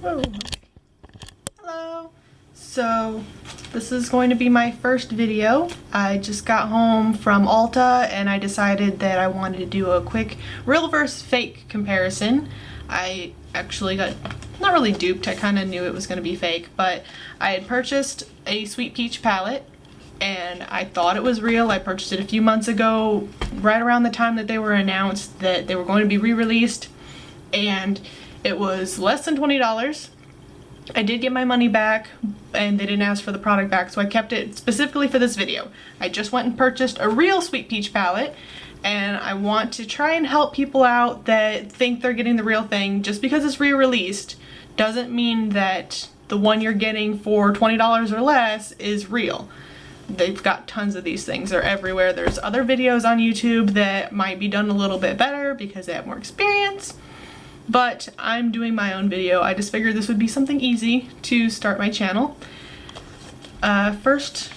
Whoa. Hello. So this is going to be my first video. I just got home from Ulta and I decided that I wanted to do a quick real versus fake comparison. I actually got not really duped. I kind of knew it was going to be fake, but I had purchased a Sweet Peach palette and I thought it was real. I purchased it a few months ago, right around the time that they were announced that they were going to be re-released, and it was less than $20. I did get my money back and they didn't ask for the product back, so I kept it specifically for this video. I just went and purchased a real Sweet Peach palette and I want to try and help people out that think they're getting the real thing. Just because it's re-released doesn't mean that the one you're getting for $20 or less is real. They've got tons of these things. They're everywhere. There's other videos on YouTube that might be done a little bit better because they have more experience. But I'm doing my own video. I just figured this would be something easy to start my channel. First,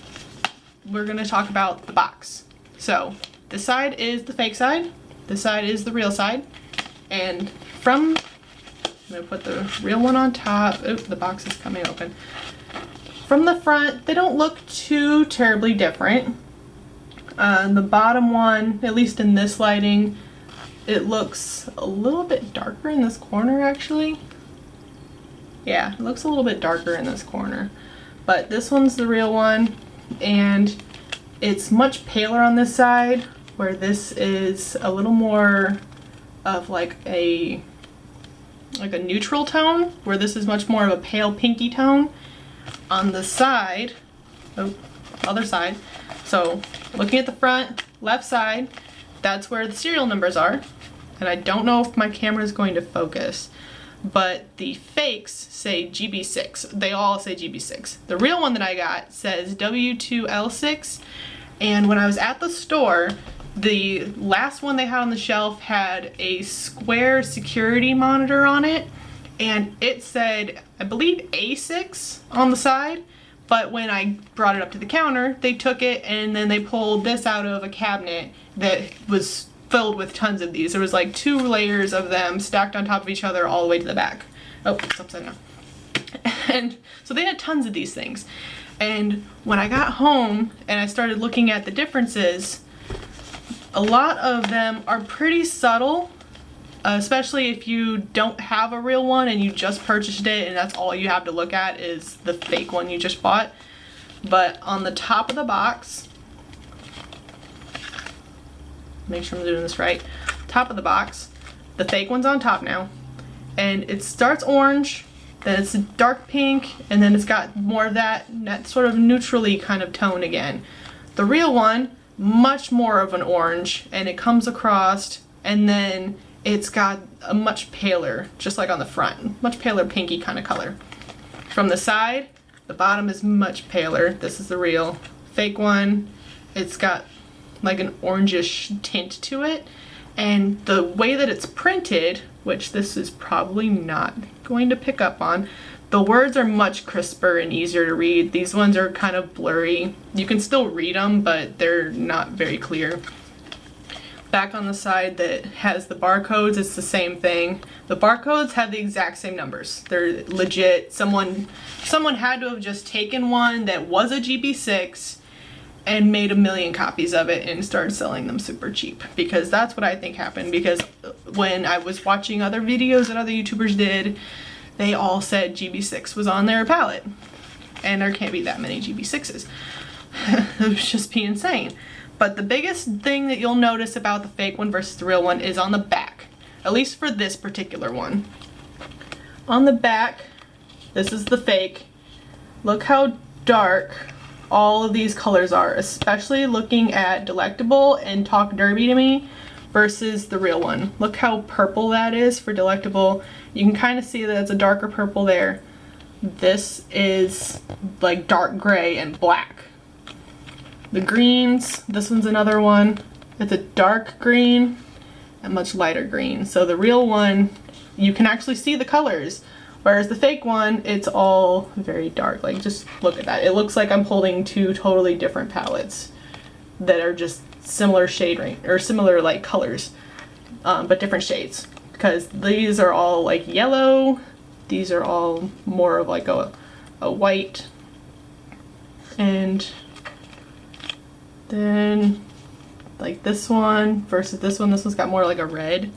we're gonna talk about the box. So, this side is the fake side, this side is the real side, and I'm gonna put the real one on top. Oops, the box is coming open. From the front, they don't look too terribly different. The bottom one, at least in this lighting, it looks a little bit darker in this corner actually. Yeah, it looks a little bit darker in this corner. But this one's the real one, and it's much paler on this side, where this is a little more of like a neutral tone, where this is much more of a pale pinky tone. On the side, other side, so looking at the front, left side, that's where the serial numbers are. And I don't know if my camera is going to focus, but the fakes say GB6. They all say GB6. The real one that I got says W2L6, and when I was at the store, the last one they had on the shelf had a square security monitor on it, and it said, I believe, A6 on the side, but when I brought it up to the counter, they took it and then they pulled this out of a cabinet that was filled with tons of these. There was like 2 layers of them stacked on top of each other all the way to the back. Oh, it's upside down. And so they had tons of these things. And when I got home and I started looking at the differences, a lot of them are pretty subtle, especially if you don't have a real one and you just purchased it and that's all you have to look at is the fake one you just bought. But on the top of the box, make sure I'm doing this right, top of the box, the fake one's on top now, and it starts orange, then it's a dark pink, and then it's got more of that sort of neutrally kind of tone again. The real one, much more of an orange, and it comes across, and then it's got a much paler, just like on the front, much paler pinky kind of color. From the side, the bottom is much paler. This is the real. Fake one, it's got like an orangish tint to it, and the way that it's printed, which this is probably not going to pick up on, the words are much crisper and easier to read. These ones are kind of blurry. You can still read them, but they're not very clear. Back on the side that has the barcodes, it's the same thing. The barcodes have the exact same numbers. They're legit. Someone had to have just taken one that was a GB6 and made 1 million copies of it and started selling them super cheap, because that's what I think happened. Because when I was watching other videos that other YouTubers did, they all said GB6 was on their palette, and there can't be that many GB6s. It would just be insane. But the biggest thing that you'll notice about the fake one versus the real one is on the back, at least for this particular one. On the back, this is the fake. Look how dark all of these colors are, especially looking at Delectable and Talk Derby to Me versus the real one. Look how purple that is for Delectable. You can kind of see that it's a darker purple there. This is like dark gray and black. The greens, this one's another one. It's a dark green and much lighter green. So the real one, you can actually see the colors. Whereas the fake one, it's all very dark. Like, just look at that. It looks like I'm holding 2 totally different palettes that are just similar shade range, or similar like colors, but different shades. Because these are all like yellow, these are all more of like a white. And then like this one versus this one's got more like a red.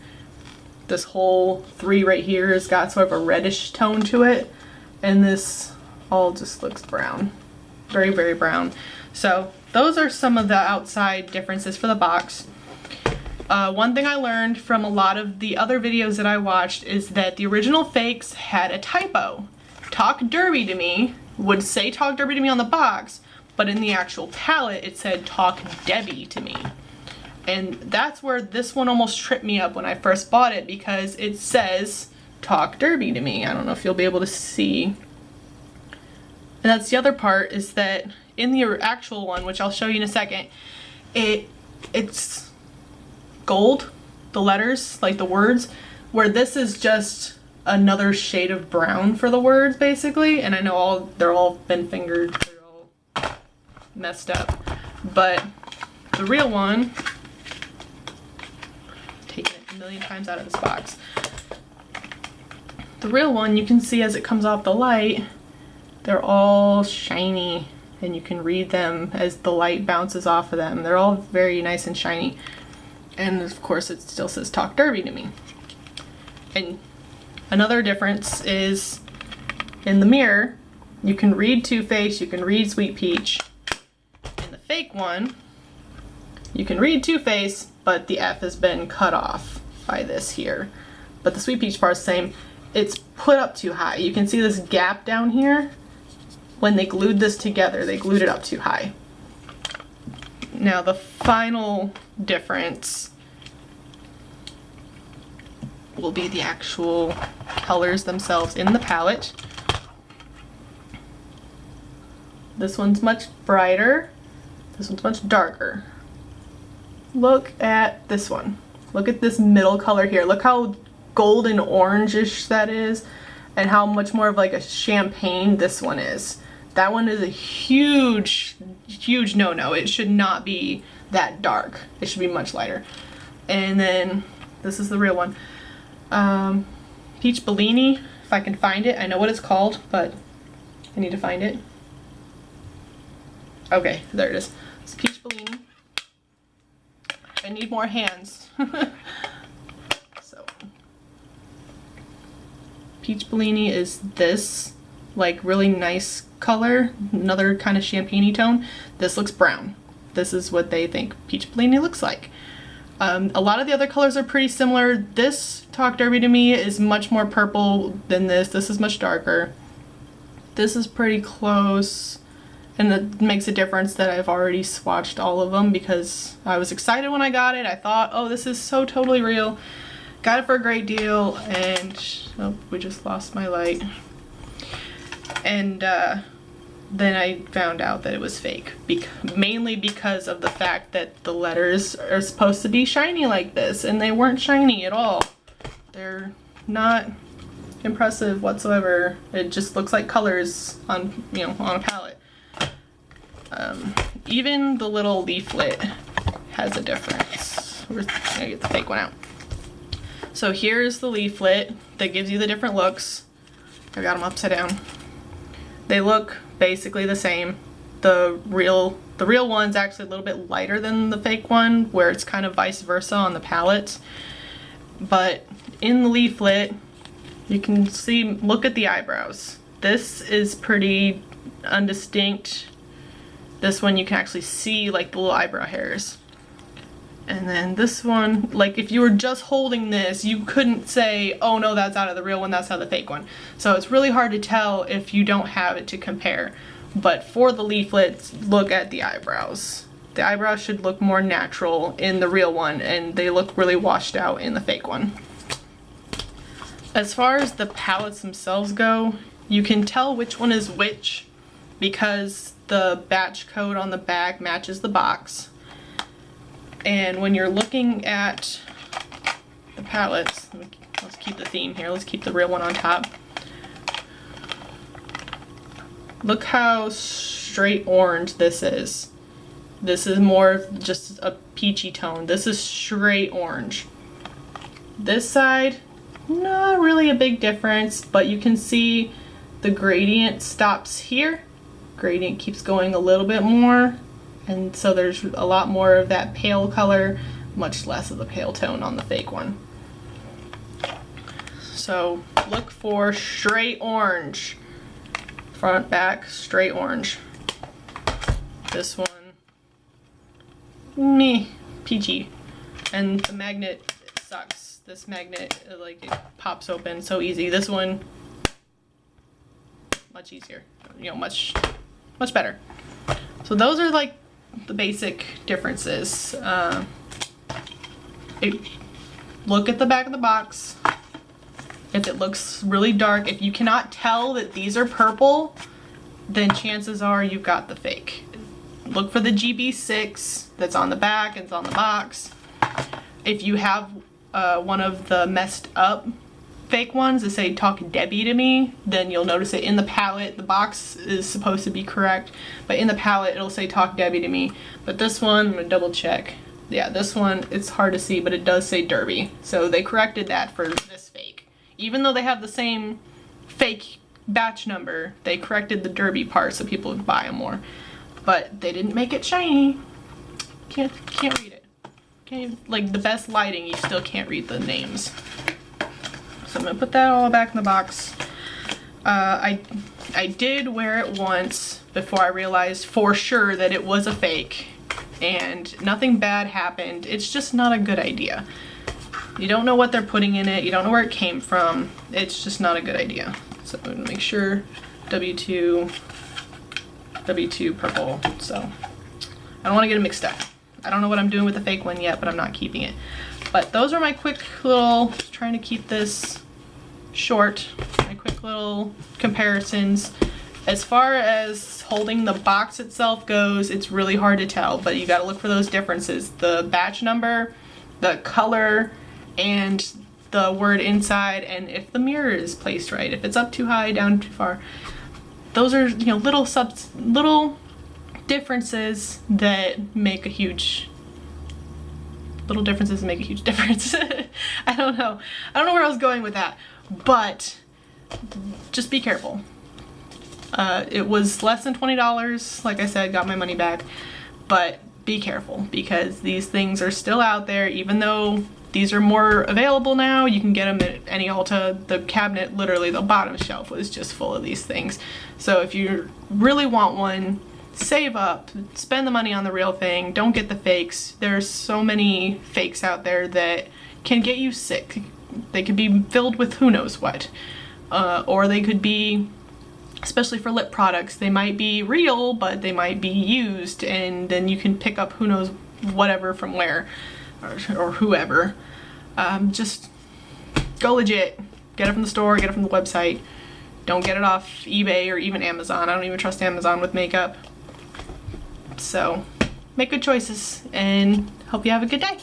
This whole 3 right here has got sort of a reddish tone to it, and this all just looks brown. Very, very brown. So those are some of the outside differences for the box. One thing I learned from a lot of the other videos that I watched is that the original fakes had a typo. Talk Derby to Me would say Talk Derby to Me on the box, but in the actual palette it said Talk Debbie to Me. And that's where this one almost tripped me up when I first bought it, because it says Talk Derby to Me. I don't know if you'll be able to see. And that's the other part, is that in the actual one, which I'll show you in a second, it's gold, the letters, like the words, where this is just another shade of brown for the words, basically. And I know they're all been fingered, they're all messed up, but the real one, taking it a million times out of this box, the real one, you can see as it comes off the light, they're all shiny, and you can read them as the light bounces off of them. They're all very nice and shiny. And of course it still says Talk Derby to Me. And another difference is in the mirror, you can read Two-Face, you can read Sweet Peach. In the fake one, you can read Two-Face, but the F has been cut off by this here. But the Sweet Peach part is the same. It's put up too high. You can see this gap down here. When they glued this together, they glued it up too high. Now the final difference will be the actual colors themselves in the palette. This one's much brighter, this one's much darker. Look at this one. Look at this middle color here. Look how golden orange-ish that is, and how much more of like a champagne this one is. That one is a huge, huge no-no. It should not be that dark. It should be much lighter. And then this is the real one. Peach Bellini, if I can find it. I know what it's called, but I need to find it. Okay, there it is. It's Peach Bellini. I need more hands. So, Peach Bellini is this, like, really nice color, another kind of champagne-y tone. This looks brown. This is what they think Peach Bellini looks like. A lot of the other colors are pretty similar. This Talk Derby to Me is much more purple than this. This is much darker. This is pretty close, and it makes a difference that I've already swatched all of them because I was excited when I got it. I thought, oh, this is so totally real. Got it for a great deal, and oh, we just lost my light. And then I found out that it was fake, mainly because of the fact that the letters are supposed to be shiny like this, and they weren't shiny at all. They're not impressive whatsoever. It just looks like colors on, you know, on a palette. Even the little leaflet has a difference. We're gonna get the fake one out. So here's the leaflet that gives you the different looks. I got them upside down. They look basically the same. The real one's actually a little bit lighter than the fake one, where it's kind of vice versa on the palette. But in the leaflet, you can see, look at the eyebrows. This is pretty undistinct. This one you can actually see like the little eyebrow hairs. And then this one, like if you were just holding this, you couldn't say, oh no, that's out of the real one, that's out of the fake one. So it's really hard to tell if you don't have it to compare. But for the leaflets, look at the eyebrows. The eyebrows should look more natural in the real one, and they look really washed out in the fake one. As far as the palettes themselves go, you can tell which one is which because the batch code on the back matches the box. And when you're looking at the palettes, let's keep the theme here, let's keep the real one on top. Look how straight orange this is. This is more just a peachy tone. This is straight orange. This side not really a big difference, but you can see the gradient stops here. Gradient keeps going a little bit more, and so there's a lot more of that pale color, much less of the pale tone on the fake one. So look for straight orange. Front, back, straight orange. This one, peachy. And the magnet sucks. This magnet, like, it pops open so easy. This one, much easier. You know, much better. So those are like the basic differences. Look at the back of the box. If it looks really dark, if you cannot tell that these are purple, then chances are you've got the fake. Look for the GB6 that's on the back and it's on the box. If you have one of the messed up fake ones that say "Talk Debbie to me," then you'll notice it in the palette. The box is supposed to be correct, but in the palette it'll say "Talk Debbie to me." But this one, I'm gonna double check. Yeah, this one, it's hard to see, but it does say Derby. So they corrected that for this fake. Even though they have the same fake batch number, they corrected the Derby part so people would buy them more. But they didn't make it shiny. Can't read it. Can't, like, the best lighting, you still can't read the names. So I'm gonna put that all back in the box. I did wear it once before I realized for sure that it was a fake, and nothing bad happened. It's just not a good idea. You don't know what they're putting in it. You don't know where it came from. It's just not a good idea. So I'm gonna make sure W2 purple. So I don't want to get it mixed up. I don't know what I'm doing with the fake one yet, but I'm not keeping it. But those are my quick little, trying to keep this short, my quick little comparisons. As far as holding the box itself goes, it's really hard to tell, but you gotta look for those differences. The batch number, the color, and the word inside, and if the mirror is placed right, if it's up too high, down too far. Those are, you know, little differences that make a huge difference. I don't know where I was going with that, but just be careful. It was less than $20. Like I said, got my money back, but be careful because these things are still out there. Even though these are more available now, you can get them at any Ulta. The cabinet, literally the bottom shelf, was just full of these things. So if you really want one, save up, spend the money on the real thing, don't get the fakes. There's so many fakes out there that can get you sick. They could be filled with who knows what, or they could be, especially for lip products, they might be real, but they might be used, and then you can pick up who knows whatever from where, or whoever. Just go legit. Get it from the store, get it from the website. Don't get it off eBay or even Amazon. I don't even trust Amazon with makeup. So make good choices and hope you have a good day.